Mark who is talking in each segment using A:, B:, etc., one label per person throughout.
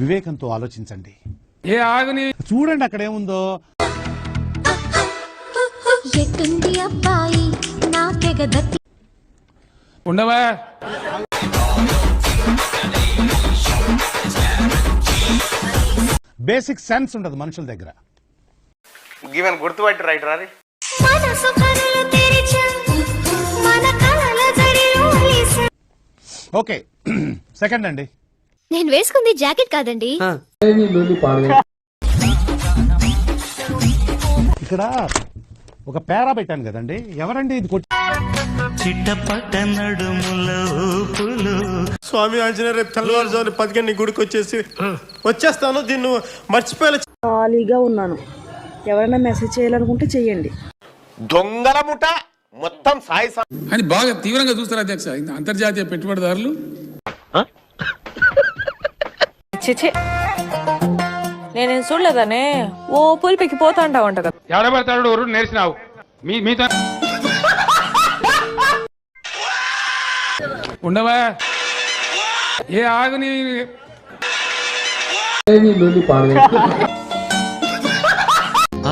A: వివేకంతో ఆలోచించండి.
B: ఏ ఆగుని
A: చూడండి అక్కడ ఏముందో.
C: ఎట్టుంది అబ్బాయి నాకెగ దట్టి
B: ఉండవా?
A: బేసిక్ సెన్స్ ఉండదు మనుషుల దగ్గర.
D: గివెన్ గుర్తుపట్టి రైట్ రారి.
A: ఓకే సెకండ్ అండి.
C: నేను వేసుకుంది జాకెట్ కాదండి.
A: ఇక్కడ ఒక పేరా పెట్టాను కదండి, ఎవరండి ఇది?
E: చిట్టపట్ట నడుముల ఊపులు.
F: స్వామి ఆంజనేయ రేపు తెల్లవారుజామున 10 గుడికి వచ్చేస్తాను. దీన్ని మర్చిపోయే
G: ఖాళీగా ఉన్నాను. ఎవరైనా మెసేజ్ చేయాలనుకుంటే చెయ్యండి.
D: దొంగల ముఠ మొత్తం సాయి
B: అని బాగా తీవ్రంగా చూస్తారు అధ్యక్ష అంతర్జాతీయ పెట్టుబడిదారులు.
G: నేనేం చూడలేదనే ఓ పులిపికి పోతా అంటావంట కదా.
B: ఎవడబడతాడు నేర్చినావు మీతో ఉండవా? ఏ ఆగుని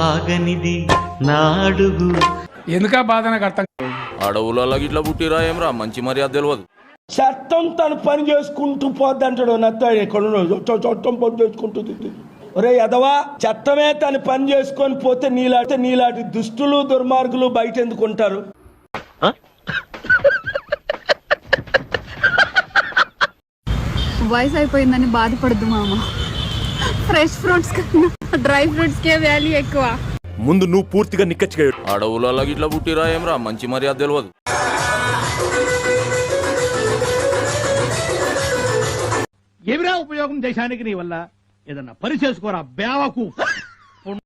E: ఆగనిది నా అడుగు.
B: ఎందుకా బాధ నాకు అర్థం.
H: అడవులలో ఇట్లా పుట్టిరా ఏమరా మంచి మర్యాద తెలియదు.
F: చట్టం తను పని చేసుకుంటూ పోద్ది అంటాడు. నత్తాడు ఎక్కడ చట్టం పని చేసుకుంటుంది. ఒరే ఎదవా, చట్టమే తను పని చేసుకొని పోతే నీలాంటి దుష్టులు దుర్మార్గులు బయట ఎందుకుంటారు?
I: వయసు అయిపోయిందని బాధపడద్దు మామ. ఫ్రెష్ ఫ్రూట్స్ కన్నా డ్రై ఫ్రూట్స్ కే వాల్యూ ఎక్కువ.
H: ముందు నువ్వు పూర్తిగా నిక్కచ్చిగా అడవులలో ఇట్లా పుట్టిరా ఏమరా మంచి మర్యాద తెలియదు.
J: ఏమిరా ఉపయోగం దేశానికి నీ వల్ల? ఏదన్నా పని చేసుకోరా బేవకు.